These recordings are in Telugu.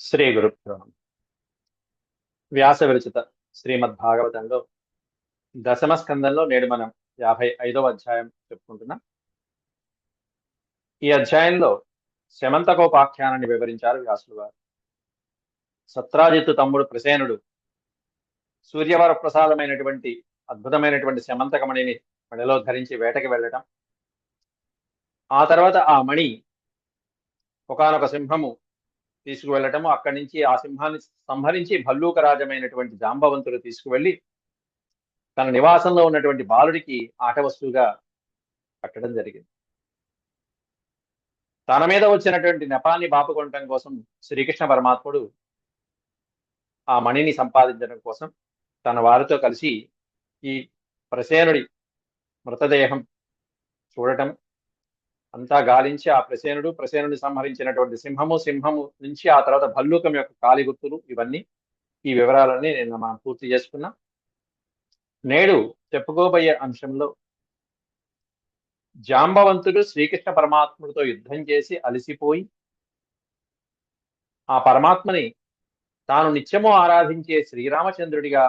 శ్రీ గురుభ్యో నమః. వ్యాస విరచిత శ్రీమద్భాగవతంలో దశమ స్కందంలో నేడు మనం 55వ అధ్యాయం చెప్పుకుంటున్నాం. ఈ అధ్యాయంలో శమంతకోపాఖ్యానాన్ని వివరించారు వ్యాసులు వారు. సత్రాజిత్తు తమ్ముడు ప్రసేనుడు సూర్యవర ప్రసాదమైనటువంటి అద్భుతమైనటువంటి శమంతకమణిని మెడలో ధరించి వేటకి వెళ్ళటం, ఆ తర్వాత ఆ మణి ఒకానొక సింహము తీసుకువెళ్ళటము, అక్కడి నుంచి ఆ సింహాన్ని సంహరించి భల్లూకరాజమైనటువంటి జాంబవంతుడు తీసుకువెళ్ళి తన నివాసంలో ఉన్నటువంటి బాలుడికి ఆట వస్తువుగా కట్టడం జరిగింది. తన మీద వచ్చినటువంటి నెపాన్ని బాపుకొనటం కోసం శ్రీకృష్ణ పరమాత్ముడు ఆ మణిని సంపాదించడం కోసం తన వారితో కలిసి ఈ ప్రసేనుడి మృతదేహం చూడటం, అంతా గాలించి ఆ ప్రసేనుడిని సంహరించినటువంటి సింహము నుంచి ఆ తర్వాత భల్లూకం యొక్క కాలి గుర్తులు, ఇవన్నీ ఈ వివరాలన్నీ నిన్న మనం పూర్తి చేసుకున్నాం. నేడు చెప్పుకోబోయే అంశంలో జాంబవంతుడు శ్రీకృష్ణ పరమాత్ముడితో యుద్ధం చేసి అలసిపోయి ఆ పరమాత్మని తాను నిత్యము ఆరాధించే శ్రీరామచంద్రుడిగా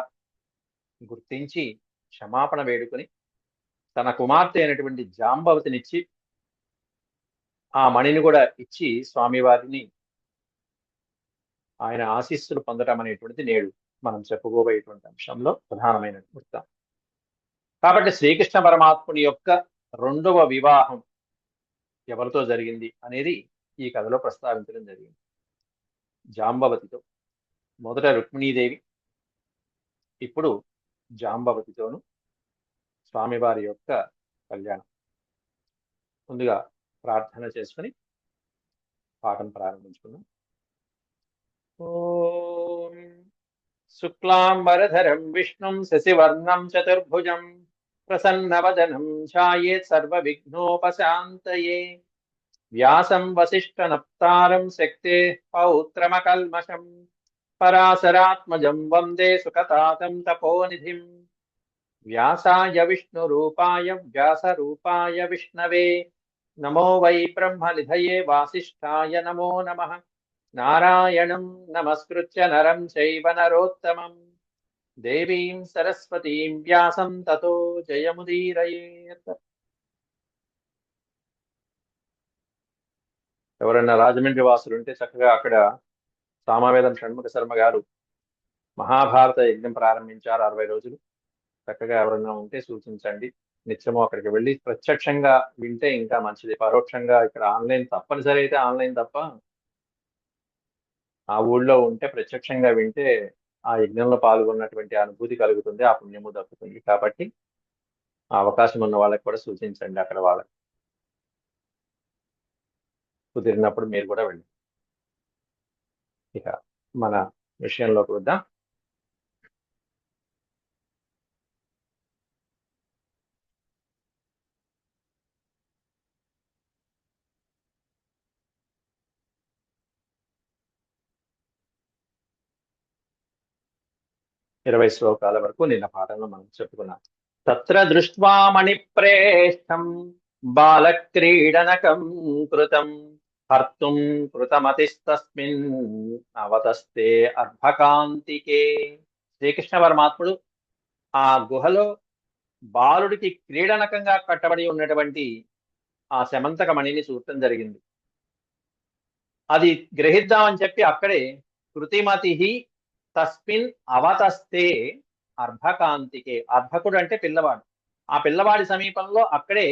గుర్తించి క్షమాపణ వేడుకొని తన కుమార్తె అయినటువంటి జాంబవతినిచ్చి ఆ మణిని కూడా ఇచ్చి స్వామివారిని ఆయన ఆశీస్సులు పొందటం అనేటువంటిది నేడు మనం చెప్పుకోబోయేటువంటి అంశంలో ప్రధానమైన వృత్తం. కాబట్టి శ్రీకృష్ణ పరమాత్ముని యొక్క రెండవ వివాహం ఎవరితో జరిగింది అనేది ఈ కథలో ప్రస్తావించడం జరిగింది. జాంబవతితో. మొదట రుక్మిణీదేవి, ఇప్పుడు జాంబవతితోను స్వామివారి యొక్క కళ్యాణం. ముందుగా ప్రార్థన చేసుకుని పాఠం ప్రారంభించుకుందాం. ఓం శుక్లాంబరధరం విష్ణుం శశివర్ణం చతుర్భుజం ప్రసన్నవదనం ఛాయేత్ సర్వవిఘ్నోపశాంతయే వ్యాసం వసిష్ఠనప్తారం శక్తే పౌత్రమకల్మషం పరాశరాత్మజం వందే సుఖతాతం తపోనిధిం వ్యాసాయ విష్ణురూపాయ వ్యాసరూపాయ విష్ణవే నమో వై బ్రహ్మనిధయే వాసిష్ఠాయ నమో నమః. నారాయణం నమస్కృత్య నరం చైవ నరోత్తమం దేవీం సరస్వతీం వ్యాసం తతో జయముదీరయేత్. ఎవరన్నా రాజమండ్రి వాసులు ఉంటే చక్కగా అక్కడ సామవేదం షణ్ముఖ శర్మ గారు మహాభారత యజ్ఞం ప్రారంభించారు 60 రోజులు. చక్కగా ఎవరన్నా ఉంటే సూచించండి. నిత్యము అక్కడికి వెళ్ళి ప్రత్యక్షంగా వింటే ఇంకా మంచిది. పరోక్షంగా ఇక్కడ ఆన్లైన్ తప్పనిసరి అయితే ఆన్లైన్ తప్ప ఆ ఊళ్ళో ఉంటే ప్రత్యక్షంగా వింటే ఆ యజ్ఞంలో పాల్గొన్నటువంటి అనుభూతి కలుగుతుంది, ఆ పుణ్యము దక్కుతుంది. కాబట్టి ఆ అవకాశం ఉన్న వాళ్ళకి కూడా సూచించండి. అక్కడ వాళ్ళకి కుదిరినప్పుడు మీరు కూడా వెళ్ళండి. ఇక మన విషయంలోకి వద్దాం. ఇరవై శ్లోకాల వరకు నిన్న పాఠంలో మనం చెప్పుకున్నాం. తత్ర దృష్ట్వా మణిప్రేష్టం బాలక్రీడనకం కృతం హర్తుం కృతమతిస్తస్మిన్ అవతస్తే అర్భకాంతికే. శ్రీకృష్ణ పరమాత్ముడు ఆ గుహలో బాలుడికి క్రీడనకంగా కట్టబడి ఉన్నటువంటి ఆ శమంతక మణిని చూడటం జరిగింది. అది గ్రహిద్దామని చెప్పి అక్కడే కృతిమతి తస్మిన్ అవతస్తే అర్భకాంతికే. అర్భకుడు అంటే పిల్లవాడు. ఆ పిల్లవాడి సమీపంలో అక్కడే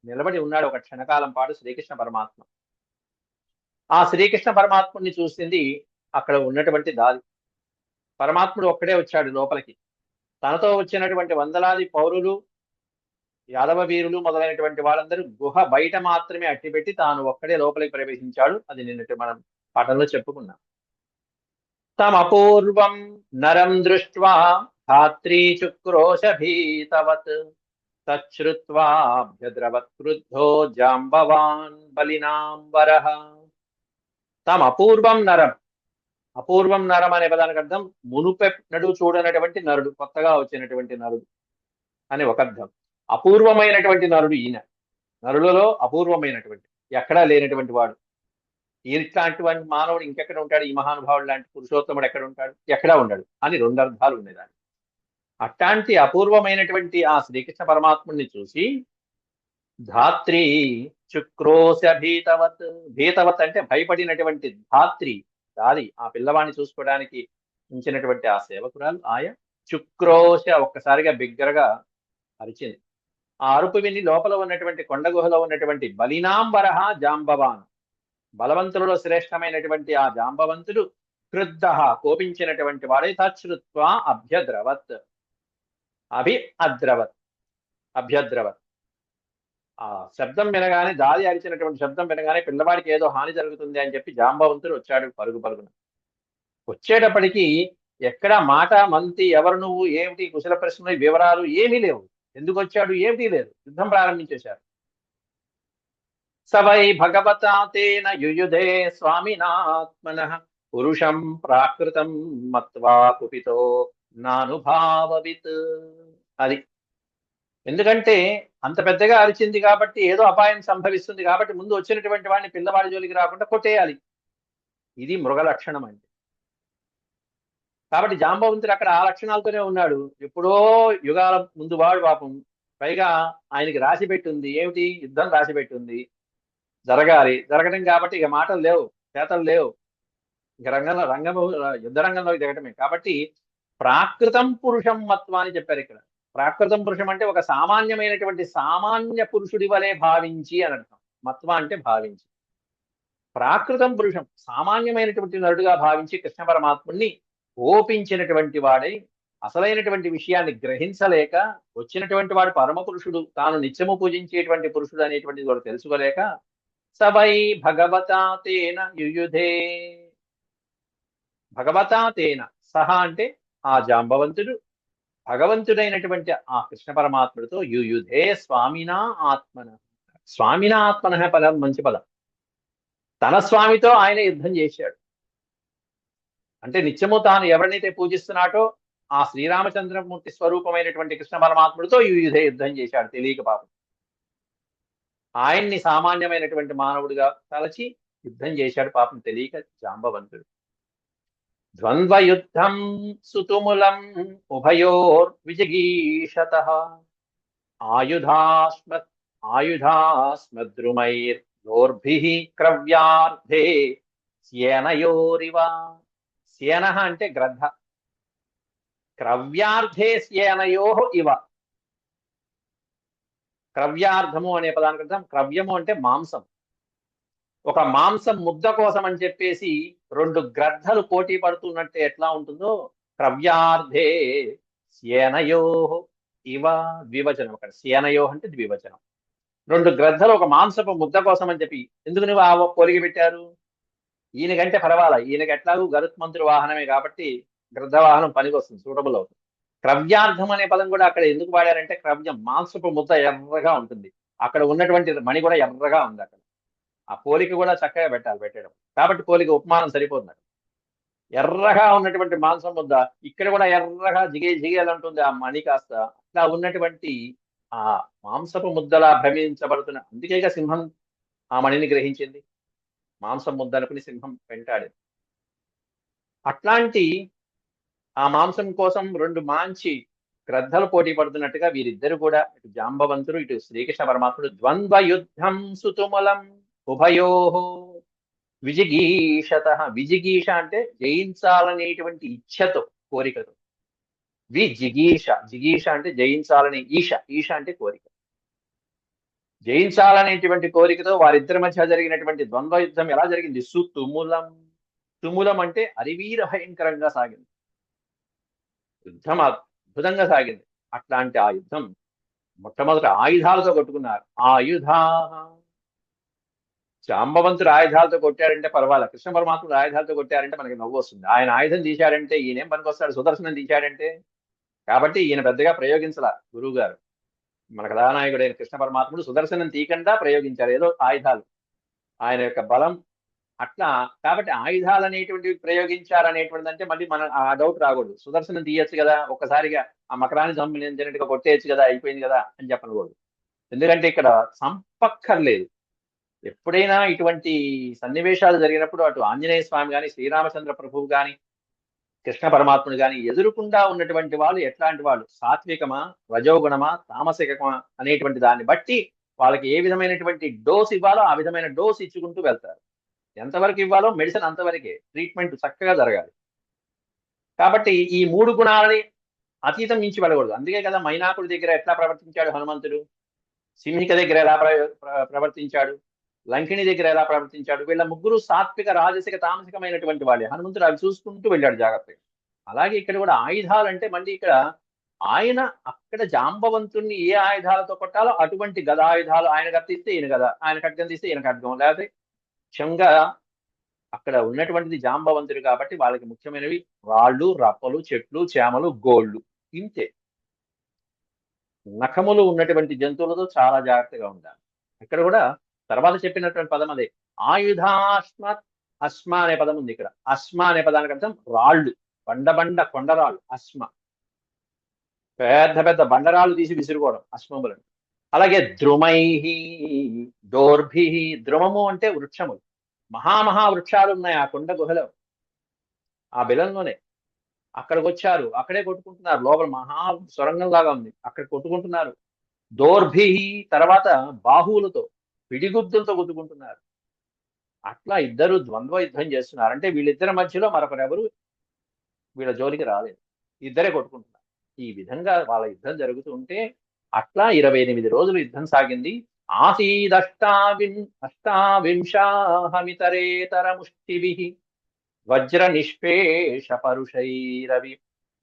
నిలబడి ఉన్నాడు ఒక క్షణకాలం పాటు శ్రీకృష్ణ పరమాత్మ. ఆ శ్రీకృష్ణ పరమాత్ముడిని చూసింది అక్కడ ఉన్నటువంటి దారి. పరమాత్ముడు ఒక్కడే వచ్చాడు లోపలికి. తనతో వచ్చినటువంటి వందలాది పౌరులు, యాదవ వీరులు మొదలైనటువంటి వాళ్ళందరూ గుహ బయట మాత్రమే అట్టిపెట్టి తాను ఒక్కడే లోపలికి ప్రవేశించాడు. అది నిన్నటి మనం పాఠంలో చెప్పుకున్నాం. తమపూర్వం నరం దృష్ట్వా ధాత్రీ చుక్రోశభీతవత్ తచ్చుత్వాభ్యద్రవత్ క్రుద్ధో జాంబవాన్ బలినాంబరః. తమపూర్వం నరం. అపూర్వం నరం అనే పదానికి అర్థం మునుపెన్నడూ చూడనటువంటి నరుడు, కొత్తగా వచ్చినటువంటి నరుడు అని ఒక అర్థం. అపూర్వమైనటువంటి నరుడు ఈయన. నరులలో అపూర్వమైనటువంటి, ఎక్కడా లేనటువంటి వాడు. ఇట్లాంటి మానవుడు ఇంకెక్కడ ఉంటాడు, ఈ మహానుభావుడు లాంటి పురుషోత్తముడు ఎక్కడ ఉంటాడు, ఎక్కడా ఉండడు అని రెండు అర్థాలు ఉండేదాన్ని. అట్లాంటి అపూర్వమైనటువంటి ఆ శ్రీకృష్ణ పరమాత్ముడిని చూసి ధాత్రి చుక్రోశ భీతవత్, భీతవత్ అంటే భయపడినటువంటి ధాత్రి, దాది ఆ పిల్లవాడిని చూసుకోవడానికి ఉంచినటువంటి ఆ సేవకురాలు ఆయ చుక్రోశ ఒక్కసారిగా బిగ్గరగా అరిచింది. ఆ అరుపు విని లోపల ఉన్నటువంటి కొండ గుహలో ఉన్నటువంటి బలినాంబరహ జాంబవాన్, బలవంతులలో శ్రేష్టమైనటువంటి ఆ జాంబవంతుడు క్రుద్ధ కోపించినటువంటి వాడై తచ్చుత్వా అభ్యద్రవత్, అద్రవత్, అభ్యద్రవత్. ఆ శబ్దం వినగానే, దాది అరిచినటువంటి శబ్దం వినగానే పిల్లవాడికి ఏదో హాని జరుగుతుంది అని చెప్పి జాంబవంతుడు వచ్చాడు పరుగు పరుగున. వచ్చేటప్పటికి ఎక్కడ మాట మంతి, ఎవరు నువ్వు, ఏమిటి, కుశల ప్రశ్నలు, వివరాలు ఏమీ లేవు. ఎందుకు వచ్చాడు ఏమిటి లేదు, యుద్ధం ప్రారంభించేశారు. సవై భగవతా తేన యుయుధే స్వామినాత్మనః పురుషం ప్రాకృతం మత్వా కుపితో నానుభావవిత్. అది ఎందుకంటే అంత పెద్దగా అరిచింది కాబట్టి ఏదో అపాయం సంభవిస్తుంది కాబట్టి ముందు వచ్చినటువంటి వాడిని పిల్లవాడి జోలికి రాకుండా కొట్టేయాలి. ఇది మృగ లక్షణం అంటే. కాబట్టి జాంబవంతుడు అక్కడ ఆ లక్షణాలతోనే ఉన్నాడు. ఎప్పుడో యుగాల ముందు వాడు పాపం. పైగా ఆయనకి రాసి పెట్టుంది ఏమిటి, యుద్ధం రాసి పెట్టుంది, జరగాలి. జరగడం కాబట్టి ఇక మాటలు లేవు, చేతలు లేవు, ఇక రంగము యుద్ధ రంగంలోకి దిగటమే. కాబట్టి ప్రాకృతం పురుషం మత్వ అని చెప్పారు ఇక్కడ. ప్రాకృతం పురుషం అంటే ఒక సామాన్యమైనటువంటి సామాన్య పురుషుడి వలె భావించి అని అర్థం. మత్వ అంటే భావించి. ప్రాకృతం పురుషం సామాన్యమైనటువంటి నరుడుగా భావించి కృష్ణ పరమాత్ముడిని ఓపించినటువంటి వాడై అసలైనటువంటి విషయాన్ని గ్రహించలేక వచ్చినటువంటి వాడు పరమ పురుషుడు, తాను నిత్యము పూజించేటువంటి పురుషుడు అనేటువంటిది వాడు తెలుసుకోలేక సవై భగవతా తేన యుయుధే, భగవతా తేన సహ అంటే ఆ జాంబవంతుడు భగవంతుడైనటువంటి ఆ కృష్ణ పరమాత్ముడితో యుయుధే స్వామినా ఆత్మన. స్వామినా ఆత్మన పదం మంచి పదం. తన స్వామితో ఆయన యుద్ధం చేశాడు. అంటే నిత్యము తాను ఎవరినైతే పూజిస్తున్నాడో ఆ శ్రీరామచంద్రమూర్తి స్వరూపమైనటువంటి కృష్ణ పరమాత్ముడితో యుయుధే యుద్ధం చేశాడు తెలియక పాపం. ఆయన్ని సామాన్యమైనటువంటి మానవుడిగా తలచి యుద్ధం చేశాడు పాపం తెలియక జాంబవంతుడు. ద్వంద్వయుద్ధం సుతుములం ఉభయోర్ విజగీషతః ఆయుధాస్మద్రుమైర్యోర్భిః క్రవ్యార్థే స్యేనయోరివ. స్యేన అంటే గ్రద్ద, క్రవ్యార్థే స్యేనయో ఇవ. క్రవ్యార్థము అనే పదానికి అర్థం క్రవ్యము అంటే మాంసం. ఒక మాంసం ముద్ద కోసం అని చెప్పేసి రెండు గ్రద్దలు పోటీ పడుతున్నట్టే ఎట్లా ఉంటుందో క్రవ్యార్థే స్యేనయో ఇవ. ద్వివచనం అక్కడ. స్యేనయో అంటే ద్వివచనం. రెండు గ్రద్దలు ఒక మాంసపు ముద్ద కోసం అని చెప్పి ఎందుకు నువ్వు ఆ పోలిక పెట్టారు? ఈయనకంటే పర్వాలా, ఈయనకి ఎట్లాగూ గరుత్మంతుడి వాహనమే కాబట్టి గ్రద్ద వాహనం పనికి వస్తుంది, సూటబుల్ అవుతుంది. క్రవ్యార్థం అనే పదం కూడా అక్కడ ఎందుకు వాడారంటే క్రవ్యం మాంసపు ముద్ద ఎర్రగా ఉంటుంది, అక్కడ ఉన్నటువంటి మణి కూడా ఎర్రగా ఉంది. అక్కడ ఆ పోలిక కూడా చక్కగా పెట్టడం కాబట్టి పోలిక ఉపమానం సరిపోతుంది. ఎర్రగా ఉన్నటువంటి మాంసం ముద్ద ఇక్కడ కూడా ఎర్రగా జిగేలంటుంది ఆ మణి కాస్త. అట్లా ఉన్నటువంటి ఆ మాంసపు ముద్దలా భ్రమించబడుతున్న, అందుకేగా సింహం ఆ మణిని గ్రహించింది, మాంసం ముద్ద అనుకుని సింహం వెంటాడింది. అట్లాంటి ఆ మాంసం కోసం రెండు మంచి గ్రద్దలు పోటీ పడుతున్నట్టుగా వీరిద్దరు కూడా, ఇటు జాంబవంతుడు ఇటు శ్రీకృష్ణ పరమాత్ముడు ద్వంద్వ యుద్ధం సుతుమలం ఉభయో విజిగీషత. విజిగీష అంటే జయించాలనేటువంటి ఇచ్ఛతో, కోరికతో. విజిగీష, జిగీష అంటే జయించాలని, ఈష అంటే కోరిక. జయించాలనేటువంటి కోరికతో వారిద్దరి మధ్య జరిగినటువంటి ద్వంద్వ యుద్ధం ఎలా జరిగింది? సుతుములం. తుములం అంటే అరివీర భయంకరంగా సాగింది, యుద్ధం అద్భుతంగా సాగింది. అట్లాంటి ఆ యుద్ధం మొట్టమొదటి ఆయుధాలతో కొట్టుకున్నారు. ఆయుధా, జాంబవంతుడు ఆయుధాలతో కొట్టారంటే పర్వాలేదు, కృష్ణ పరమాత్ముడు ఆయుధాలతో కొట్టారంటే మనకి నవ్వు వస్తుంది. ఆయన ఆయుధం తీశాడంటే ఈయనేం పనికొస్తాడు, సుదర్శనం తీశాడంటే. కాబట్టి ఈయన పెద్దగా ప్రయోగించాల గురువు గారు. మన కథానాయకుడైన కృష్ణ పరమాత్ముడు సుదర్శనం తీయకుండా ప్రయోగించారు ఏదో ఆయుధాలు, ఆయన యొక్క బలం అట్లా. కాబట్టి ఆయుధాలు అనేటువంటివి ప్రయోగించారనేటువంటిది అంటే మళ్ళీ మనం ఆ డౌట్ రాకూడదు. సుదర్శనం తీయచ్చు కదా, ఒక్కసారిగా ఆ మకరాన్ని సంబంధించినట్టుగా కొట్టేయచ్చు కదా, అయిపోయింది కదా అని చెప్పకూడదు. ఎందుకంటే ఇక్కడ సంపక్కర్లేదు. ఎప్పుడైనా ఇటువంటి సన్నివేశాలు జరిగినప్పుడు అటు ఆంజనేయ స్వామి గాని, శ్రీరామచంద్ర ప్రభువు గాని, కృష్ణ పరమాత్ముడు గాని ఎదురుకుండా ఉన్నటువంటి వాళ్ళు ఎట్లాంటి వాళ్ళు, సాత్వికమా, రజోగుణమా, తామసికమా అనేటువంటి దాన్ని బట్టి వాళ్ళకి ఏ విధమైనటువంటి డోస్ ఇవ్వాలో ఆ విధమైన డోస్ ఇచ్చుకుంటూ వెళ్తారు. ఎంతవరకు ఇవ్వాలో మెడిసిన్ అంతవరకే, ట్రీట్మెంట్ చక్కగా జరగాలి. కాబట్టి ఈ 3 గుణాలని అతీతం మించి వెళ్ళకూడదు. అందుకే కదా మైనాకుడి దగ్గర ఎట్లా ప్రవర్తించాడు హనుమంతుడు, సింహిక దగ్గర ఎలా ప్రవర్తించాడు, లంకిణి దగ్గర ఎలా ప్రవర్తించాడు. వీళ్ళ ముగ్గురు సాత్విక, రాజసిక, తామసికమైనటువంటి వాళ్ళే. హనుమంతుడు అవి చూసుకుంటూ వెళ్ళాడు జాగ్రత్తగా. అలాగే ఇక్కడ కూడా ఆయుధాలు అంటే మళ్ళీ ఇక్కడ ఆయన అక్కడ జాంబవంతుణ్ణి ఏ ఆయుధాలతో కొట్టాలో అటువంటి గదాయుధాలు ఆయన కత్తిస్తే ఈయన గద, ఆయన ఖడ్గం తీస్తే ఈయన ఖడ్గం, లేకపోతే ముఖ్యంగా అక్కడ ఉన్నటువంటిది జాంబవంతుడు కాబట్టి వాళ్ళకి ముఖ్యమైనవి రాళ్ళు, రప్పలు, చెట్లు, చేమలు, గోళ్ళు, ఇంతే. నఖములు ఉన్నటువంటి జంతువులతో చాలా జాగ్రత్తగా ఉండాలి. ఇక్కడ కూడా తర్వాత చెప్పినటువంటి పదం అదే. ఆయుధాస్మత్ అస్మ అనే పదం ఉంది ఇక్కడ. అస్మ అనే పదానికి అర్థం రాళ్ళు, బండ కొండరాళ్ళు. అస్మ పెద్ద పెద్ద బండరాళ్ళు తీసి విసురుకోవడం అశ్మములను. అలాగే ద్రుమై, దోర్భి. ద్రుమము అంటే వృక్షములు, మహామహా వృక్షాలు ఉన్నాయి ఆ కొండ గుహలో, ఆ బిలంలోనే. అక్కడికి వచ్చారు, అక్కడే కొట్టుకుంటున్నారు. లోపల మహా సొరంగం లాగా ఉంది, అక్కడ కొట్టుకుంటున్నారు. దోర్భి, తర్వాత బాహువులతో, పిడిగుద్దులతో కొట్టుకుంటున్నారు. అట్లా ఇద్దరు ద్వంద్వ యుద్ధం చేస్తున్నారు. అంటే వీళ్ళిద్దరి మధ్యలో మరొకరెవరు వీళ్ళ జోలికి రాలేదు, ఇద్దరే కొట్టుకుంటున్నారు. ఈ విధంగా వాళ్ళ యుద్ధం జరుగుతూ ఉంటే అట్లా 28 రోజులు యుద్ధం సాగింది. అష్టావింశాహమితరేతర ముష్టిభిః వజ్ర నిష్పేష పరుషైరవి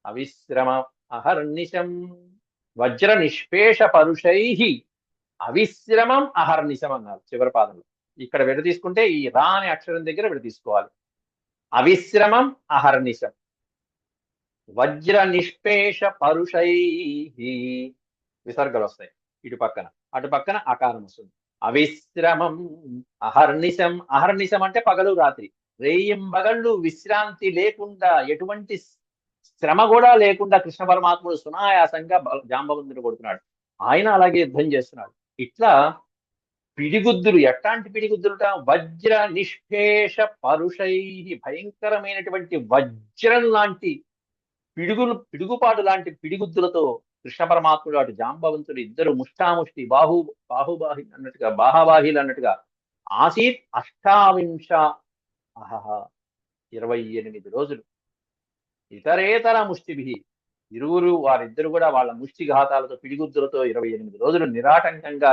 అవిశ్రమ అహర్నిశం. వజ్ర నిష్పేష పరుషై అవిశ్రమం అహర్నిశం అన్నారు చివరి పాదంలో. ఇక్కడ విడదీసుకుంటే ఈ రా అనే అక్షరం దగ్గర విడదీసుకోవాలి. అవిశ్రమం అహర్నిశం. వజ్ర నిష్పేష పరుషై, విసర్గలు వస్తాయి ఇటు పక్కన, అటు పక్కన అకారం వస్తుంది. అవిశ్రమం అహర్నిశం. అహర్నిశం అంటే పగలు రాత్రి, రేయింబగళ్ళు విశ్రాంతి లేకుండా, ఎటువంటి శ్రమ కూడా లేకుండా కృష్ణ పరమాత్ముడు సునాయాసంగా జాంబవంతుడు కొడుతున్నాడు. ఆయన అలాగే యుద్ధం చేస్తున్నాడు. ఇట్లా పిడిగుద్దులు, ఎట్లాంటి పిడిగుద్దులుట, వజ్ర నిష్పేష పరుషై, భయంకరమైనటువంటి వజ్రం లాంటి పిడుగుపాటు లాంటి పిడిగుద్దులతో కృష్ణ పరమాత్ముడు అటు జాంబవంతుడు ఇద్దరు ముష్టాముష్టి, బాహుబాహి అన్నట్టుగా, బాహాబాహిలు అన్నట్టుగా. ఆసీత్ అష్టావింశ అహహ 28 రోజులు. ఇతరేతర ముష్టిభి, వారిద్దరు కూడా వాళ్ళ ముష్టి ఘాతాలతో, పిడిగుద్దులతో 28 రోజులు నిరాటంకంగా,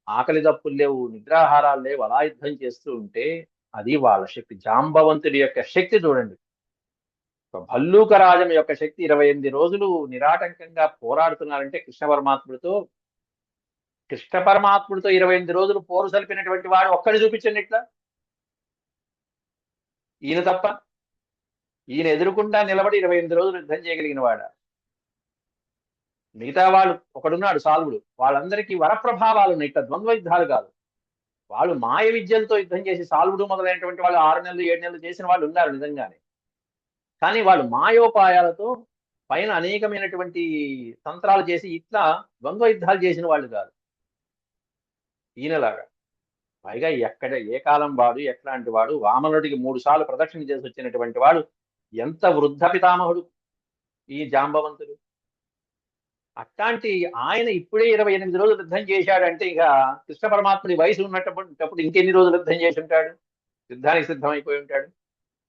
ఆకలి దప్పులు లేవు, నిద్రాహారాలు లేవు, అలా యుద్ధం చేస్తూ ఉంటే అది వాళ్ళ శక్తి. జాంబవంతుడి యొక్క శక్తి చూడండి. భల్లూక రాజం యొక్క శక్తి. 28 రోజులు నిరాటంకంగా పోరాడుతున్నారంటే కృష్ణ పరమాత్ముడితో 28 రోజులు పోరు సలిపినటువంటి వాడు ఒక్కడి చూపించండి ఇట్లా, ఈయన తప్ప. ఈయన ఎదురుకుండా నిలబడి 28 రోజులు యుద్ధం చేయగలిగిన వాడ. మిగతా వాళ్ళు ఒకడున్నాడు సాల్వుడు, వాళ్ళందరికీ వరప్రభావాలు ఉన్నాయి, ఇట్లా ద్వంద్వ యుద్ధాలు కాదు. వాళ్ళు మాయ విద్యలతో యుద్ధం చేసి, సాల్వుడు మొదలైనటువంటి వాళ్ళు 6 నెలలు 7 నెలలు చేసిన వాళ్ళు ఉన్నారు నిజంగానే. కానీ వాళ్ళు మాయోపాయాలతో పైన అనేకమైనటువంటి తంత్రాలు చేసి ఇట్లా ద్వంద్వ యుద్ధాలు చేసిన వాళ్ళు కాదు ఈయనలాగా. పైగా ఎక్కడ ఏ కాలం వాడు, ఎట్లాంటి వాడు, వామనుడికి 3 సార్లు ప్రదక్షిణ చేసి వచ్చినటువంటి వాడు, ఎంత వృద్ధ పితామహుడు ఈ జాంబవంతుడు. అట్లాంటి ఆయన ఇప్పుడే 28 రోజులు యుద్ధం చేశాడంటే ఇక కృష్ణ పరమాత్ముడి వయసు ఉన్నప్పుడు ఇంకెన్ని రోజులు యుద్ధం చేసి ఉంటాడు, యుద్ధానికి సిద్ధమైపోయి ఉంటాడు.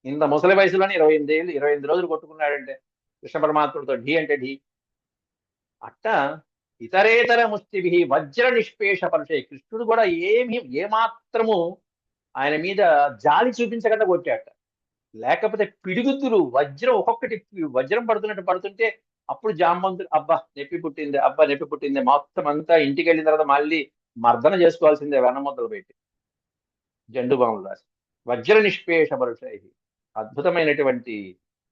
ఇంత ముసలి వయసులోనే 28 రోజులు కొట్టుకున్నాడంటే కృష్ణ పరమాత్ముడితో ఢీ అంటే ఢీ. అట్ట ఇతరేతర ముష్టిభి వజ్ర నిష్పేష పరుషే. కృష్ణుడు కూడా ఏమాత్రము ఆయన మీద జాలి చూపించకుండా కొట్టాట. లేకపోతే పిడిగుద్దులు వజ్రం, ఒక్కొక్కటి వజ్రం పడుతున్నట్టు పడుతుంటే అప్పుడు జాంబవంతుడు అబ్బా నొప్పి పుట్టింది, మొత్తం అంతా ఇంటికి వెళ్ళిన తర్వాత మళ్ళీ మర్దన చేసుకోవాల్సిందే వెన్నముద్దలు పెట్టి, జండు బాములు రాసి. వజ్ర నిష్పేష పరుషై, అద్భుతమైనటువంటి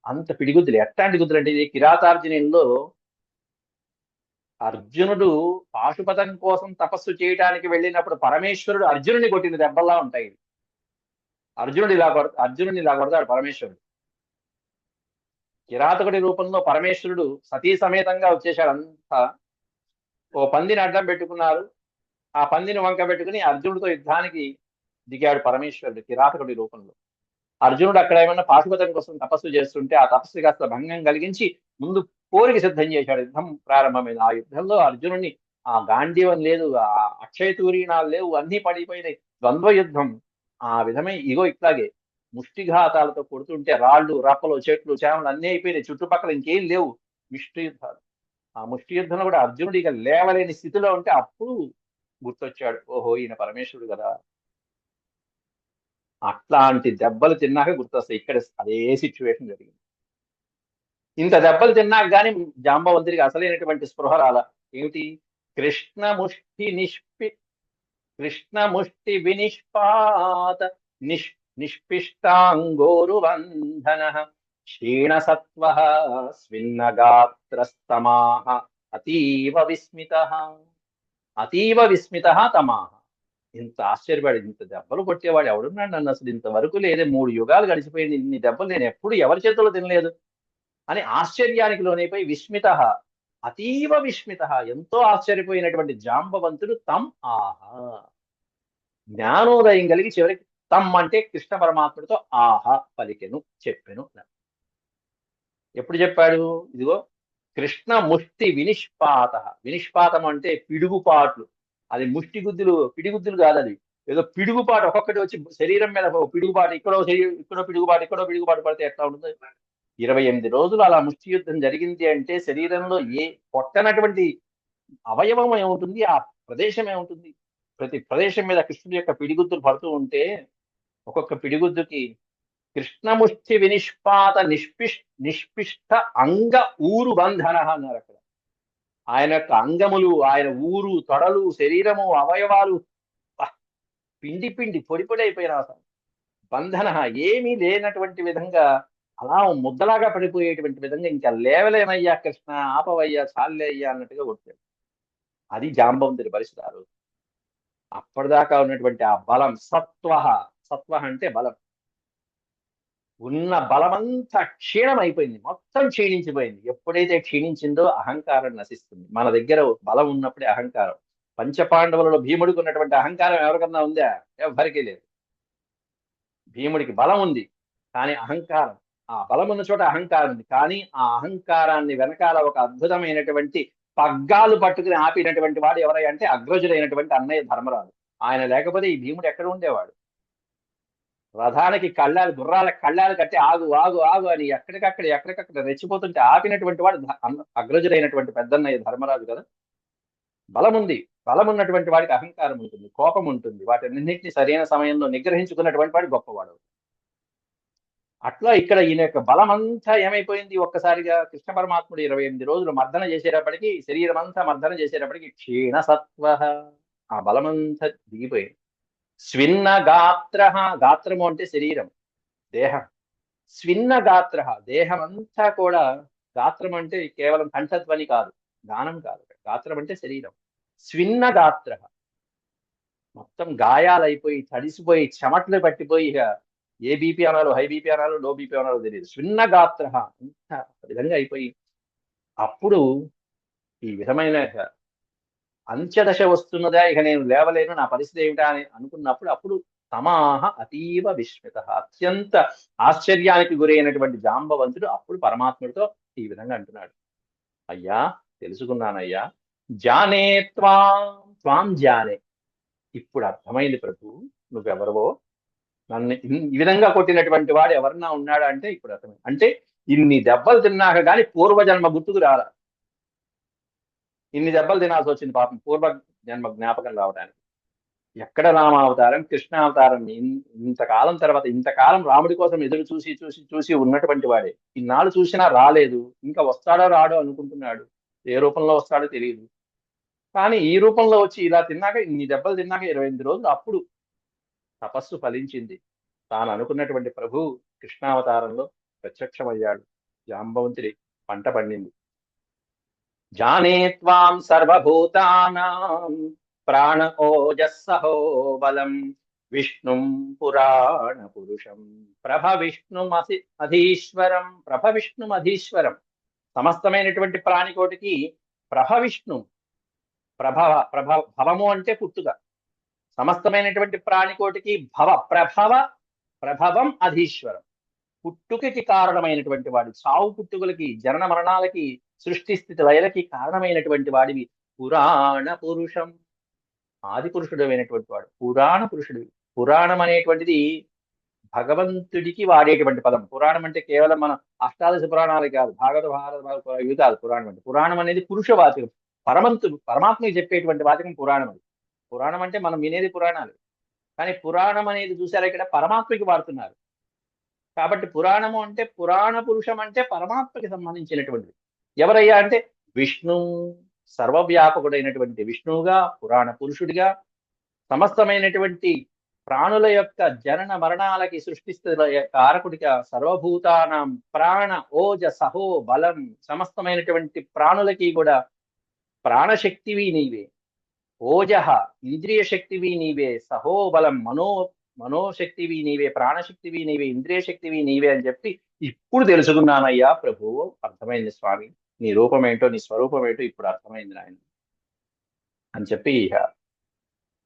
అంత పిడిగుద్దులు. ఎట్లాంటి గుద్దులు అంటే, ఇది కిరాతార్జునంలో అర్జునుడు పాశుపతం కోసం తపస్సు చేయడానికి వెళ్ళినప్పుడు పరమేశ్వరుడు అర్జునుని కొట్టిన దెబ్బల్లా ఉంటాయి. అర్జునుడు ఇలా కొడతాడు పరమేశ్వరుడు. కిరాతకుడి రూపంలో పరమేశ్వరుడు సతీ సమేతంగా వచ్చేశాడు. అంతా ఓ పందిని అడ్డం పెట్టుకున్నారు, ఆ పందిని వంక పెట్టుకుని అర్జునుడితో యుద్ధానికి దిగాడు పరమేశ్వరుడు కిరాతకుడి రూపంలో. అర్జునుడు అక్కడ ఏమన్నా పాశుపతం కోసం తపస్సు చేస్తుంటే ఆ తపస్సు కాస్త భంగం కలిగించి ముందు పోరికి సిద్ధం చేశాడు. యుద్ధం ప్రారంభమైంది. ఆ యుద్ధంలో అర్జునుడిని ఆ గాంధీవం లేదు, ఆ అక్షయ తూరీణాలు లేవు, అన్ని పడిపోయినాయి. ద్వంద్వ యుద్ధం. ఆ విధమై ఇగో ఇట్లాగే ముష్టిఘాతాలతో కొడుతుంటే రాళ్ళు, రప్పలు, చెట్లు, చేమలు అన్నీ అయిపోయినాయి. చుట్టుపక్కల ఇంకేం లేవు. ముష్టి యుద్ధాలు. ఆ ముష్టి యుద్ధంలో కూడా అర్జునుడు ఇక లేవలేని స్థితిలో ఉంటే అప్పుడు గుర్తొచ్చాడు, ఓహో ఈయన పరమేశ్వరుడు కదా. అట్లాంటి దెబ్బలు తిన్నాక గుర్తొస్తాయి. ఇక్కడ అదే సిచ్యువేషన్ జరిగింది. ఇంత దెబ్బలు తిన్నాక గాని జాంబవంతుడికి అసలైనటువంటి స్పృహ రాల. ఏమిటి? కృష్ణ ముష్టి నిష్పి కృష్ణ ముష్టి వినిష్పాత నిష్ నిష్పిష్టాంగోరు బంధన క్షీణసత్వ స్విన్నగాత్రస్తమాహ అతీవ విస్మిత అతీవ విస్మిత తమాహ. ఇంత ఆశ్చర్యపడి ఇంత దెబ్బలు కొట్టేవాడు ఎవడున్నాడు నన్ను అసలు ఇంతవరకు లేదే, 3 యుగాలు గడిచిపోయింది, ఇన్ని దెబ్బలు నేను ఎప్పుడు ఎవరి చేతుల్లో తినలేదు అని ఆశ్చర్యానికి లోనైపోయి విస్మిత, అతీవ విస్మిత, ఎంతో ఆశ్చర్యపోయినటువంటి జాంబవంతుడు తం ఆహా, జ్ఞానోదయం కలిగి చివరికి తమ్ అంటే కృష్ణ పరమాత్ముడితో ఆహా పలికెను, చెప్పెను. ఎప్పుడు చెప్పాడు? ఇదిగో కృష్ణ ముష్టి వినిష్పాత. వినిష్పాతం అంటే పిడుగుపాట్లు. అది ముష్టి గుద్దులు, పిడిగుద్దులు కాదు. అది ఏదో పిడుగుపాటు ఒక్కొక్కటి వచ్చి శరీరం మీద పిడుగుపాటు, ఇక్కడో ఇక్కడో పిడుగుపాటు, ఇక్కడో పిడుగుపాటు పడితే ఎట్లా ఉంటుంది? 28 రోజులు అలా ముష్టి యుద్ధం జరిగింది అంటే శరీరంలో ఏ పొట్టనటువంటి అవయవం ఏముంటుంది, ఆ ప్రదేశం ఏముంటుంది? ప్రతి ప్రదేశం మీద కృష్ణుడి యొక్క పిడిగుద్దులు పడుతూ ఉంటే ఒక్కొక్క పిడిగుద్దుకి కృష్ణముష్టి వినిష్పాత నిష్పిష్ట అంగ ఊరు బంధన అన్నారు అక్కడ. ఆయన యొక్క అంగములు, ఆయన ఊరు, తొడలు, శరీరము, అవయవాలు పిండి పిండి పొడి పొడి అయిపోయిన బంధన ఏమీ లేనటువంటి విధంగా అలా ముద్దలాగా పడిపోయేటువంటి విధంగా ఇంకా లేవలేమయ్యా కృష్ణ, ఆపవయ్యా, చాలే అయ్యా అన్నట్టుగా కొట్టాడు. అది జాంబవంతుడి పరిస్థితి ఆ రోజు. అప్పటిదాకా ఉన్నటువంటి ఆ బలం సత్వ, సత్వ అంటే బలం, ఉన్న బలమంతా క్షీణమైపోయింది, మొత్తం క్షీణించిపోయింది. ఎప్పుడైతే క్షీణించిందో అహంకారం నశిస్తుంది. మన దగ్గర బలం ఉన్నప్పుడే అహంకారం. పంచపాండవులలో భీముడికి ఉన్నటువంటి అహంకారం ఎవరికన్నా ఉందా? ఎవరికీ లేదు. భీముడికి బలం ఉంది కానీ అహంకారం, ఆ బలం ఉన్న చోట అహంకారం ఉంది కానీ ఆ అహంకారాన్ని వెనకాల ఒక అద్భుతమైనటువంటి పగ్గాలు పట్టుకుని ఆపినటువంటి వాడు ఎవరై అంటే అగ్రజుడైనటువంటి అన్నయ్య ధర్మరాజు. ఆయన లేకపోతే ఈ భీముడు ఎక్కడ ఉండేవాడు? రథానికి కళ్ళాలు, గుర్రాలకు కళ్ళాలు కట్టి ఆగు ఆగు ఆగు అని ఎక్కడికక్కడ రెచ్చిపోతుంటే ఆపినటువంటి వాడు అగ్రజుడైనటువంటి పెద్దన్నయ్య ధర్మరాజు కదా. బలం ఉంది. బలం ఉన్నటువంటి వాడికి అహంకారం ఉంటుంది, కోపం ఉంటుంది. వాటిన్నింటినీ సరైన సమయంలో నిగ్రహించుకున్నటువంటి వాడు గొప్పవాడు. అట్లా ఇక్కడ ఈయన యొక్క బలం అంతా ఏమైపోయింది? ఒక్కసారిగా కృష్ణ పరమాత్ముడు 28 రోజులు మర్దన చేసేటప్పటికి, శరీరం అంతా మర్దన చేసేటప్పటికి క్షీణ సత్వ, ఆ బలమంతా దిగిపోయింది. స్విన్న గాత్ర, గాత్రము అంటే శరీరం, దేహం. స్విన్న గాత్ర, దేహం అంతా కూడా. గాత్రం అంటే కేవలం కంఠధ్వని కాదు, గానం కాదు. గాత్రం అంటే శరీరం. స్విన్న గాత్ర, మొత్తం గాయాలైపోయి తడిసిపోయి చెమట్లు పట్టిపోయి ఏ బీపీ అనాలో, హై బీపీ అనాలో, లో బీపీ అనాలో తెలియదు. స్విన్న గాత్ర, ఇంత విధంగా అయిపోయి అప్పుడు ఈ విధమైన అంత్యదశ వస్తున్నదా, ఇక నేను లేవలేను, నా పరిస్థితి ఏమిటా అని అనుకున్నప్పుడు అప్పుడు తమాహ అతీవ విస్మిత, అత్యంత ఆశ్చర్యానికి గురైనటువంటి జాంబవంతుడు అప్పుడు పరమాత్ముడితో ఈ విధంగా అంటున్నాడు, అయ్యా తెలుసుకున్నానయ్యా, జానే త్వాం జానే, ఇప్పుడు అర్థమైంది ప్రభు నువ్వెవరవో, నన్ను ఈ విధంగా కొట్టినటువంటి వాడు ఎవరన్నా ఉన్నాడా అంటే ఇప్పుడు అర్థమైంది. అంటే ఇన్ని దెబ్బలు తిన్నాక గాని పూర్వజన్మ గుర్తుకు రాలా. ఇన్ని దెబ్బలు తినాల్సి వచ్చింది పాపం పూర్వ జన్మ జ్ఞాపకం రావడానికి. ఎక్కడ రామావతారం, కృష్ణావతారం, ఇంతకాలం తర్వాత, ఇంతకాలం రాముడి కోసం ఎదురు చూసి చూసి చూసి ఉన్నటువంటి వాడే ఇన్నాళ్ళు చూసినా రాలేదు. ఇంకా వస్తాడో రాడో అనుకుంటున్నాడు. ఏ రూపంలో వస్తాడో తెలియదు. కానీ ఈ రూపంలో వచ్చి ఇలా తిన్నాక, ఇన్ని దెబ్బలు తిన్నాక 28 రోజులు అప్పుడు తపస్సు ఫలించింది. తాను అనుకున్నటువంటి ప్రభు కృష్ణావతారంలో ప్రత్యక్షమయ్యాడు. జాంబవంతుడి పంట పండింది. జానే త్వాం సర్వభూతానాం ప్రాణ ఓజస్సహో బలం విష్ణుం పురాణ పురుషం ప్రభ అధీశ్వరం. ప్రభ అధీశ్వరం, సమస్తమైనటువంటి ప్రాణికోటికి ప్రభ విష్ణు. భవము అంటే పుట్టుక, సమస్తమైనటువంటి ప్రాణికోటికి ప్రభవం అధీశ్వరం. పుట్టుకకి కారణమైనటువంటి వాడు, చావు పుట్టుకలకి, జనన మరణాలకి, సృష్టి స్థితి లయలకి కారణమైనటువంటి వాడివి పురాణ పురుషం. ఆది పురుషుడు అయినటువంటి వాడు పురాణ పురుషుడు. పురాణం అనేటువంటిది భగవంతుడికి వాడేటువంటి పదం. పురాణం అంటే కేవలం మన అష్టాదశ పురాణాలే కాదు, భాగవత భారత ఇవి కాదు. పురాణం అంటే, పురాణం అనేది పురుష వాచకం. పరమాత్మకి చెప్పేటువంటి వాచకం పురాణం. అది పురాణం అంటే మనం వినేది పురాణాలు, కానీ పురాణం అనేది చూసారా ఇక్కడ పరమాత్మకి వాడుతున్నారు. కాబట్టి పురాణము అంటే, పురాణ పురుషం అంటే పరమాత్మకి సంబంధించినటువంటిది. ఎవరయ్యా అంటే విష్ణు, సర్వవ్యాపకుడైనటువంటి విష్ణువుగా, పురాణ పురుషుడిగా, సమస్తమైనటువంటి ప్రాణుల యొక్క జనన మరణాలకి సృష్టిస్తున్న కారకుడిగా, సర్వభూతానం ప్రాణ ఓజ సహో బలం, సమస్తమైనటువంటి ప్రాణులకి కూడా ప్రాణశక్తివి నీవే, ఓజహ ఇంద్రియ శక్తివి నీవే, సహో బలం మనోశక్తివి నీవే, ప్రాణశక్తివి నీవే, ఇంద్రియ శక్తివి నీవే అని చెప్పి ఇప్పుడు తెలుసుకున్నానయ్యా ప్రభువు, అర్థమైంది స్వామి, నీ రూపమేంటో నీ స్వరూపమేంటో ఇప్పుడు అర్థమైంది నాయన అని చెప్పి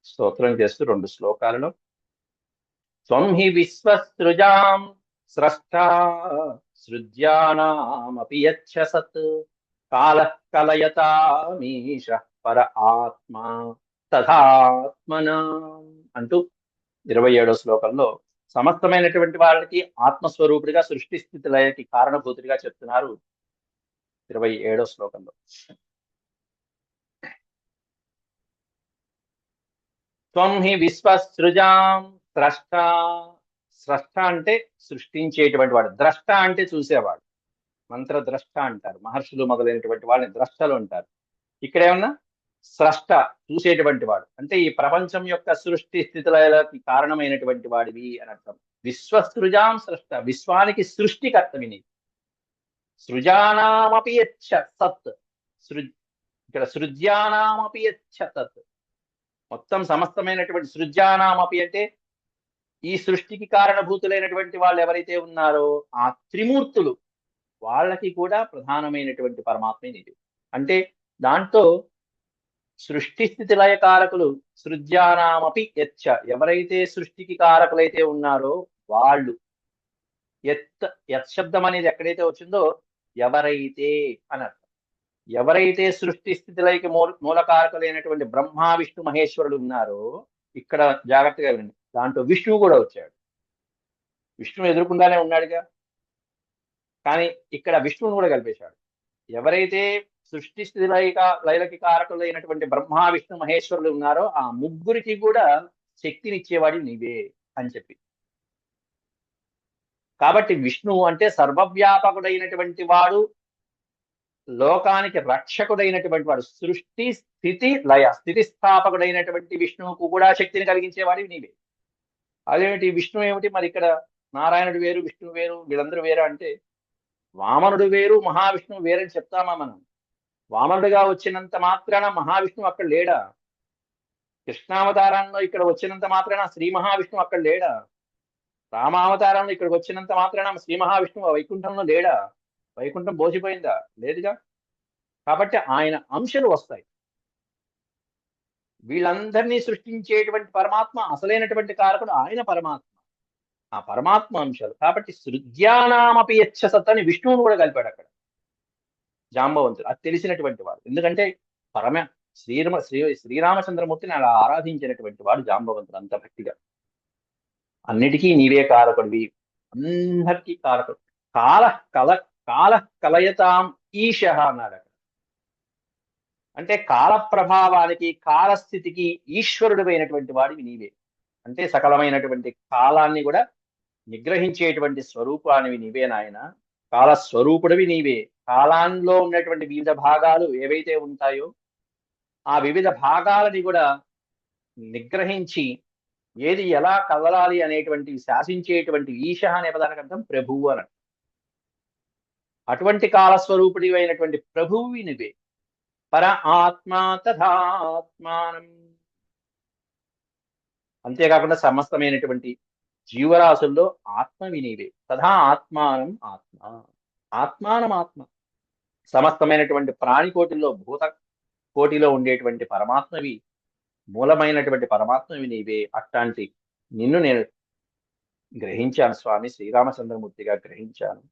స్తోత్రం చేస్తూ 2 శ్లోకాలలో త్వం హి విశ్వసృజాం స్రష్టా సృజ్యానామపి యచ్చ సత్ కాలః కలయతామీశ పర ఆత్మా తథాత్మనా అంటూ 27వ శ్లోకంలో సమస్తమైనటువంటి వాళ్ళకి ఆత్మస్వరూపుడిగా, సృష్టి స్థితి లయకి కారణభూతుడిగా చెప్తున్నారు 27వ శ్లోకంలో. త్వం హి విశ్వసృజాం స్రష్ట. స్రష్ట అంటే సృష్టించేటువంటి వాడు, ద్రష్ట అంటే చూసేవాడు, మంత్రద్రష్ట అంటారు. మహర్షులు మొదలైనటువంటి వాళ్ళని ద్రష్టలు అంటారు. ఇక్కడ ఏమన్నా స్రష్ట, చూసేటువంటి వాడు అంటే ఈ ప్రపంచం యొక్క సృష్టి స్థితులకి కారణమైనటువంటి వాడివి అని అర్థం. విశ్వసృజాం స్రష్ట, విశ్వానికి సృష్టికర్తవి నీవు. సృజానామపి యచ్చ సత్, ఇక్కడ సృజ్యానామపి యచ్చ తత్, మొత్తం సమస్తమైనటువంటి సృజ్యానామపి అంటే ఈ సృష్టికి కారణభూతులైనటువంటి వాళ్ళు ఎవరైతే ఉన్నారో ఆ త్రిమూర్తులు, వాళ్ళకి కూడా ప్రధానమైనటువంటి పరమాత్మే నీవు. అంటే దాంట్లో సృష్టి స్థితి లయ కారకులు సృజ్యానామపి యచ్చ, ఎవరైతే సృష్టికి కారకులైతే ఉన్నారో వాళ్ళు, యత్ శబ్దం అనేది ఎక్కడైతే వచ్చిందో ఎవరైతే అని అర్థం. ఎవరైతే సృష్టి స్థితిలైకి మూలకారకులైనటువంటి బ్రహ్మ విష్ణు మహేశ్వరుడు ఉన్నారో, ఇక్కడ జాగ్రత్తగా వినండి, దాంట్లో విష్ణువు కూడా వచ్చాడు. విష్ణువు ఎదురుకుండానే ఉన్నాడుగా, కానీ ఇక్కడ విష్ణువును కూడా కలిపేశాడు. ఎవరైతే సృష్టి స్థితి లయలకి కారకులైనటువంటి బ్రహ్మ విష్ణు మహేశ్వరులు ఉన్నారో ఆ ముగ్గురికి కూడా శక్తినిచ్చేవాడి నీవే అని చెప్పి. కాబట్టి విష్ణువు అంటే సర్వవ్యాపకుడైనటువంటి వాడు, లోకానికి రక్షకుడైనటువంటి వాడు, సృష్టి స్థితి లయ స్థితిస్థాపకుడైనటువంటి విష్ణువుకు కూడా శక్తిని కలిగించేవాడివి నీవే. అదేమిటి విష్ణువు ఏమిటి మరి, ఇక్కడ నారాయణుడు వేరు విష్ణువు వేరు వీళ్ళందరూ వేరు అంటే, వామనుడు వేరు మహావిష్ణువు వేరని చెప్తామా మనం? వామనుడిగా వచ్చినంత మాత్రాన మహావిష్ణువు అక్కడ లేడా? కృష్ణావతారంలో ఇక్కడ వచ్చినంత మాత్రాన శ్రీ మహావిష్ణువు అక్కడ లేడా? రామావతారంలో ఇక్కడికి వచ్చినంత మాత్రాన శ్రీ మహావిష్ణువు వైకుంఠంలో లేడా? వైకుంఠం బోసిపోయిందా? లేదుగా. కాబట్టి ఆయన అంశాలు వస్తాయి. వీళ్ళందరినీ సృష్టించేటువంటి పరమాత్మ, అసలైనటువంటి కారకుడు ఆయన పరమాత్మ, ఆ పరమాత్మ అంశాలు. కాబట్టి సృజ్యానామపి యచ్చ సత్ అని విష్ణువును కూడా కలిపాడు అక్కడ జాంబవంతుడు. అది తెలిసినటువంటి వాడు, ఎందుకంటే శ్రీరామచంద్రమూర్తిని అలా ఆరాధించినటువంటి వాడు జాంబవంతుడు అంత భక్తిగా. అన్నిటికీ నీవే కారకుడివి, అందరికీ కారకుడు. కాల కలయతాం ఈశ అన్నాడు అక్కడ. అంటే కాల ప్రభావానికి, కాలస్థితికి ఈశ్వరుడు అయినటువంటి వాడివి నీవే. అంటే సకలమైనటువంటి కాలాన్ని కూడా నిగ్రహించేటువంటి స్వరూపానివి నీవే నాయన. కాలస్వరూపుడివి నీవే. కాలాల్లో ఉన్నటువంటి వివిధ భాగాలు ఏవైతే ఉంటాయో ఆ వివిధ భాగాలని కూడా నిగ్రహించి ఏది ఎలా కదలాలి అనేటువంటి శాసించేటువంటి ఈశ అనే పదానికి అర్థం ప్రభువు అని. అటువంటి కాలస్వరూపుడి అయినటువంటి ప్రభువు నువ్వే. పర ఆత్మా తథాత్మానం, అంతేకాకుండా సమస్తమైనటువంటి జీవరాశుల్లో ఆత్మవి నీవే. తథా ఆత్మానం ఆత్మ, ఆత్మానం ఆత్మ, సమస్తమైనటువంటి ప్రాణికోటిలో భూత కోటిలో ఉండేటువంటి పరమాత్మవి మూలమైనటువంటి పరమాత్మవి నీవే. అట్లాంటి నిన్ను నేను గ్రహించాను స్వామి, శ్రీరామచంద్రమూర్తిగా గ్రహించాను.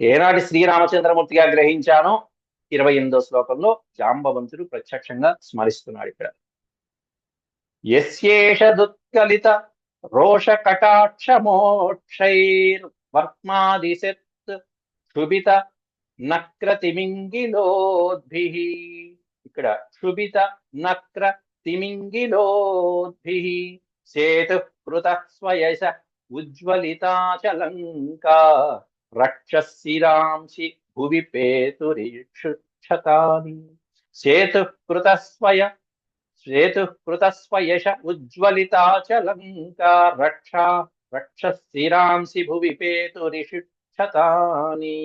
ఏనాటి శ్రీరామచంద్రమూర్తిగా గ్రహించానో 28వ శ్లోకంలో జాంబవంతుడు ప్రత్యక్షంగా స్మరిస్తున్నాడు ఇక్కడ. యస్యేష దుత్కలిత రోష కటాక్ష మోక్షైర్ వర్త్మాదిశత్ క్షుభిత నక్ర తిమింగిలోద్భిః. ఇక్కడ క్షుభిత నక్ర తిమింగిలోద్భిః సేతుః కృతః స్వయశ ఉజ్వలితాచలంకా రక్షశిరాంసి భువి పేతురీక్షుక్షతాని. సేతుః కృతః స్వయశ ఉజ్వలితాచలంకా రక్షశిరాంసి భువి పేతురిషుక్షతాని.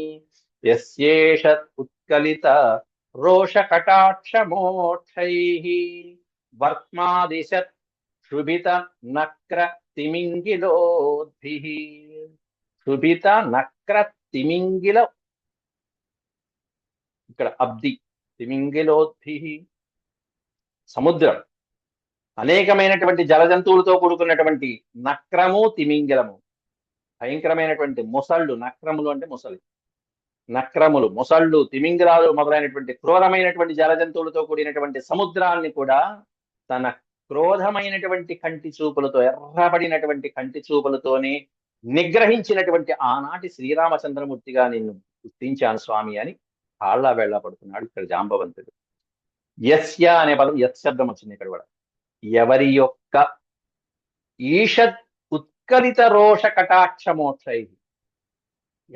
యస్యేష ఉత్కలిత రోష కటాక్ష మోక్షైః వర్త్మాదిశత్ క్షుభిత నక్ర తిమింగిలోద్భిః. క్షుభిత నక్ర తిమింగిల, ఇక్కడ అబ్ది, తిమింగిలోద్భిః సముద్రం, అనేకమైనటువంటి జలజంతువులతో కూడుకున్నటువంటి నక్రము తిమింగిలము, భయంకరమైనటువంటి మొసళ్ళు. నక్రములు అంటే మొసలి, నక్రములు, మొసళ్ళు, తిమింగిలాలు మొదలైనటువంటి క్రూరమైనటువంటి జలజంతువులతో కూడినటువంటి సముద్రాన్ని కూడా తన క్రోధమైనటువంటి కంటి చూపులతో, ఎర్రబడినటువంటి కంటి చూపులతోనే నిగ్రహించినటువంటి ఆనాటి శ్రీరామచంద్రమూర్తిగా నిన్ను గుర్తించాను స్వామి అని కాళ్ళ వేళ్ళ పడుతున్నాడు ఇక్కడ జాంబవంతుడు. యస్య అనే పదం యత్ శబ్దం వచ్చింది ఇక్కడ కూడా. ఎవరి యొక్క ఈషద్ ఉత్కలిత రోష కటాక్ష మోక్షై.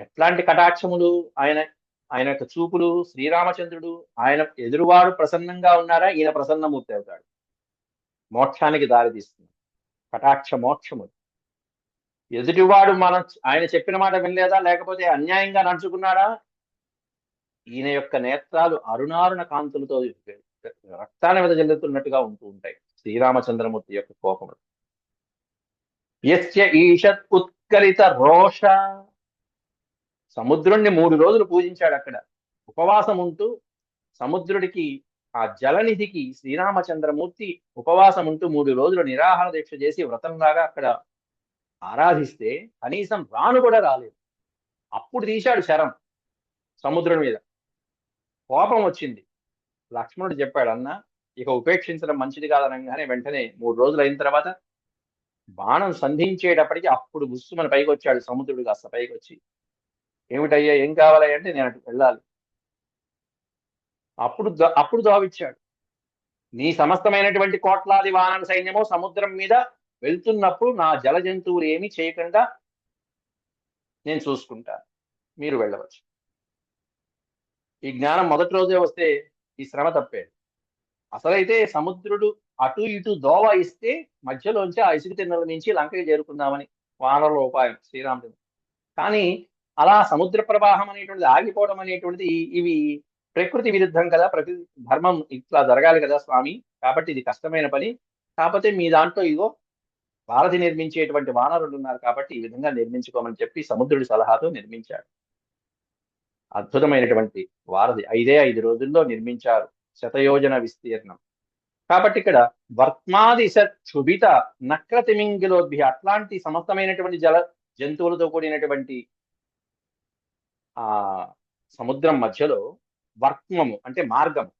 ఎట్లాంటి కటాక్షములు? ఆయన యొక్క చూపులు, శ్రీరామచంద్రుడు ఆయన ఎదురువాడు ప్రసన్నంగా ఉన్నారా, ఈయన ప్రసన్నమూర్తి అవుతాడు, మోక్షానికి దారి తీస్తుంది. కటాక్ష మోక్షము. ఎదుటివాడు ఆయన చెప్పిన మాట వినలేదా, లేకపోతే అన్యాయంగా నడుచుకున్నాడా, ఈయన యొక్క నేత్రాలు అరుణారుణ కాంతులతో రక్తాన్ని వెదజల్లుతున్నట్టుగా ఉంటూ ఉంటాయి శ్రీరామచంద్రమూర్తి యొక్క కోపములు. యస్య ఈషత్ ఉత్కలిత రోష. సముద్రుణ్ణి 3 రోజులు పూజించాడు అక్కడ, ఉపవాసం ఉంటూ సముద్రుడికి, ఆ జలనిధికి శ్రీరామచంద్రమూర్తి ఉపవాసం ఉంటూ 3 రోజులు నిరాహార దీక్ష చేసి వ్రతంలాగా అక్కడ ఆరాధిస్తే కనీసం రాను కూడా రాలేదు. అప్పుడు తీశాడు శరం సముద్రుడి మీద. కోపం వచ్చింది. లక్ష్మణుడు చెప్పాడు, అన్న ఇక ఉపేక్షించడం మంచిది కాదనగానే వెంటనే 3 రోజులు అయిన తర్వాత బాణం సంధించేటప్పటికి అప్పుడు బుస్సుమని పైకి వచ్చాడు సముద్రుడు. కాస్త పైకి వచ్చి, ఏమిటయ్యా, ఏం కావాలి అంటే, నేను అటు వెళ్ళాలి. అప్పుడు జవాబిచ్చాడు, నీ సమస్తమైనటువంటి కోట్లాది వానర సైన్యము సముద్రం మీద వెళ్తున్నప్పుడు నా జల జంతువులు ఏమీ చేయకుండా నేను చూసుకుంటాను, మీరు వెళ్ళవచ్చు. ఈ జ్ఞానం మొదటి రోజే వస్తే ఈ శ్రమ తప్పేది. అసలైతే సముద్రుడు అటు ఇటు దోవ ఇస్తే మధ్యలోంచి ఆ ఇసుక తిన్నెల నుంచి లంకకి చేరుకుందామని వానరుల ఉపాయం శ్రీరాముడు. కానీ అలా సముద్ర ప్రవాహం అనేటువంటిది ఆగిపోవడం అనేటువంటిది ఇవి ప్రకృతి విరుద్ధం కదా, ప్రకృతి ధర్మం ఇట్లా జరగాలి కదా స్వామి, కాబట్టి ఇది కష్టమైన పని. కాకపోతే మీ దాంట్లో ఇగో వారధి నిర్మించేటువంటి వానరులు ఉన్నారు కాబట్టి ఈ విధంగా నిర్మించుకోమని చెప్పి సముద్రుడి సలహాతో నిర్మించాడు. అద్భుతమైనటువంటి వారధి 5 రోజుల్లో నిర్మించారు, శతయోజన విస్తీర్ణం. కాబట్టి ఇక్కడ వర్త్మాదిశ క్షుభిత నక్ర తిమింగిలోద్భి, అట్లాంటి సమస్తమైనటువంటి జల జంతువులతో కూడినటువంటి ఆ సముద్రం మధ్యలో వర్త్మము అంటే మార్గము,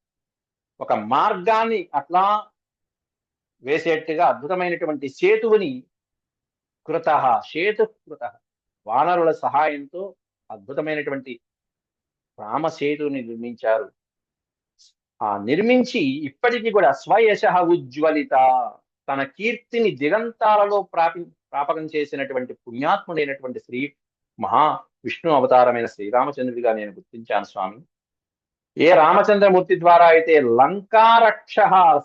ఒక మార్గాన్ని అట్లా వేసేట్టుగా అద్భుతమైనటువంటి సేతువుని సేతు వానరుల సహాయంతో అద్భుతమైనటువంటి రామసేతువుని నిర్మించారు. నిర్మించి ఇప్పటికీ కూడా స్వయశ ఉజ్వలిత, తన కీర్తిని దిగంతాలలో ప్రాపకం చేసినటువంటి పుణ్యాత్ముడైనటువంటి శ్రీ మహా విష్ణు అవతారమైన శ్రీరామచంద్రుడిగా నేను గుర్తించాను స్వామి. ఏ రామచంద్రమూర్తి ద్వారా అయితే లంకారక్ష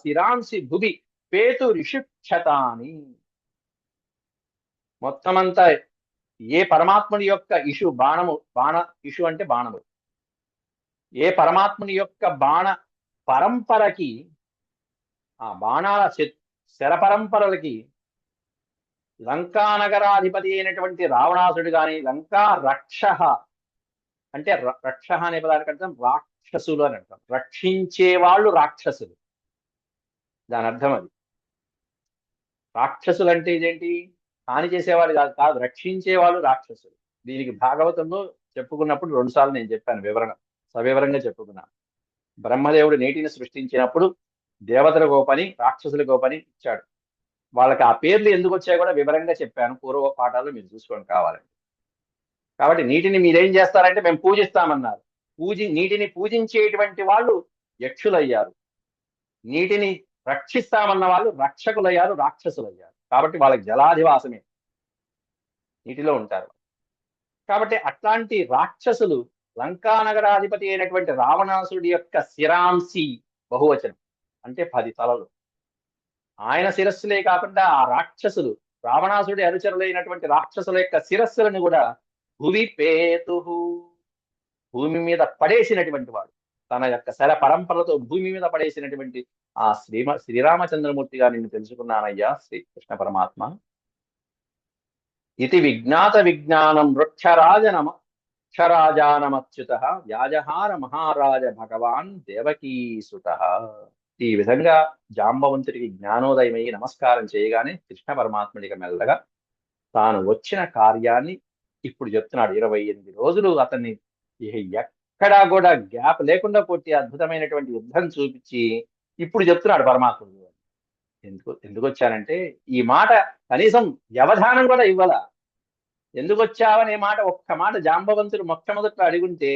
శిరాంసి భువి పేతు రిషుక్షతాని, మొత్తమంతా ఏ పరమాత్ముని యొక్క ఇషు ఇషు అంటే బాణము, ఏ పరమాత్ముని యొక్క బాణ పరంపరకి, ఆ బాణాల శర పరంపరలకి లంకా నగరాధిపతి అయినటువంటి రావణాసుడు గాని, లంకా రక్ష అంటే రక్ష అనే పదానికి అర్థం రాక్షసులు అని అర్థం, రక్షించే వాళ్ళు రాక్షసులు, దాని అర్థం అది. రాక్షసులు అంటే ఇదేంటి? హాని చేసేవాళ్ళు కాదు, కాదు, రక్షించేవాళ్ళు రాక్షసులు. దీనికి భాగవతంలో చెప్పుకున్నప్పుడు 2 సార్లు నేను చెప్పాను, సవివరంగా చెప్పుకున్నాను. బ్రహ్మదేవుడు నీటిని సృష్టించినప్పుడు దేవతలకు ఓ పని, రాక్షసులకు ఓ పని ఇచ్చాడు. వాళ్ళకి ఆ పేర్లు ఎందుకు వచ్చాయో కూడా వివరంగా చెప్పాను, పూర్వ పాఠాలు మీరు చూసుకోండి కావాలంటే. కాబట్టి నీటిని మీరేం చేస్తారంటే మేము పూజిస్తామన్నారు. నీటిని పూజించేటువంటి వాళ్ళు యక్షులయ్యారు. నీటిని రక్షిస్తామన్న వాళ్ళు రక్షకులయ్యారు, రాక్షసులయ్యారు. కాబట్టి వాళ్ళకి జలాధివాసమే, నీటిలో ఉంటారు. కాబట్టి అట్లాంటి రాక్షసులు లంకా నగరాధిపతి అయినటువంటి రావణాసుడి యొక్క శిరాంసి, బహువచనం అంటే 10 తలలు, ఆయన శిరస్సులే కాకుండా ఆ రాక్షసులు, రావణాసుడి అనుచరులైనటువంటి రాక్షసుల యొక్క శిరస్సులను కూడా భువి పేతు, భూమి మీద పడేసినటువంటి వాడు, తన యొక్క శర పరంపరతో భూమి మీద పడేసినటువంటి ఆ శ్రీరామచంద్రమూర్తిగా నిన్ను తెలుసుకున్నానయ్యా శ్రీకృష్ణ పరమాత్మ. ఇది విజ్ఞాత విజ్ఞానం వృక్షరాజానమచ్యుత వ్యాజహార మహారాజ భగవాన్ దేవకీసుత. ఈ విధంగా జాంబవంతుడికి జ్ఞానోదయమై నమస్కారం చేయగానే కృష్ణ పరమాత్ముడికి మెల్లగా తాను వచ్చిన కార్యాన్ని ఇప్పుడు చెప్తున్నాడు. 28 రోజులు అతన్ని ఎక్కడా కూడా గ్యాప్ లేకుండా కొట్టి అద్భుతమైనటువంటి యుద్ధం చూపించి ఇప్పుడు చెప్తున్నాడు పరమాత్ముడు. ఎందుకు వచ్చానంటే ఈ మాట కనీసం వ్యవధానం కూడా ఇవ్వాల. ఎందుకు వచ్చావనే మాట ఒక్క మాట జాంబవంతుడు మొట్టమొదట్లో అడిగుంటే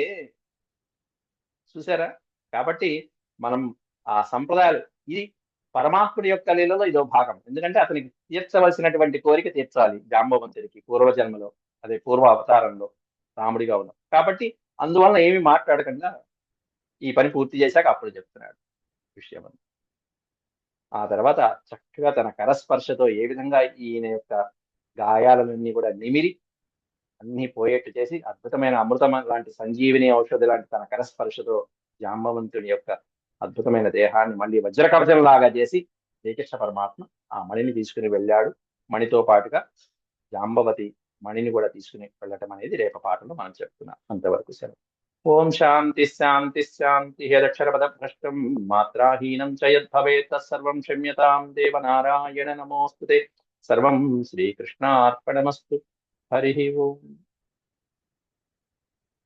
చూసారా. కాబట్టి మనం ఆ సంప్రదాయాలు, ఇది పరమాత్ముడి యొక్క లీలలో ఇదో భాగం. ఎందుకంటే అతనికి తీర్చవలసినటువంటి కోరిక తీర్చాలి జాంబవంతుడికి పూర్వజన్మలో, అదే పూర్వ అవతారంలో రాముడిగా ఉన్నాం. కాబట్టి అందువల్ల ఏమి మాట్లాడకుండా ఈ పని పూర్తి చేశాక అప్పుడు చెప్తున్నాడు విషయం. ఆ తర్వాత చక్కగా తన కరస్పర్శతో ఏ విధంగా ఈయన యొక్క గాయాలన్నీ కూడా నిమిరి అన్ని పోయేట్టు చేసి అద్భుతమైన అమృతం లాంటి సంజీవిని ఔషధి లాంటి తన కరస్పర్శతో జాంబవంతుని యొక్క అద్భుతమైన దేహాన్ని మళ్ళీ వజ్రకవచం లాగా చేసి శ్రీకృష్ణ పరమాత్మ ఆ మణిని తీసుకుని వెళ్ళాడు. మణితో పాటుగా జాంబవతి మణిని కూడా తీసుకుని వెళ్ళటం అనేది రేప పాఠంలో మనం చెప్తున్నాం. అంతవరకు సెలవు. ఓం శాంతి శాంతి శాంతి. యదక్షరపద భ్రష్టం మాత్రాహీనం చ యద్భవేత్ తత్సర్వం క్షమ్యతాం దేవనారాయణ నమోస్తుతే. సర్వం శ్రీకృష్ణార్పణమస్తు. హరి ఓం.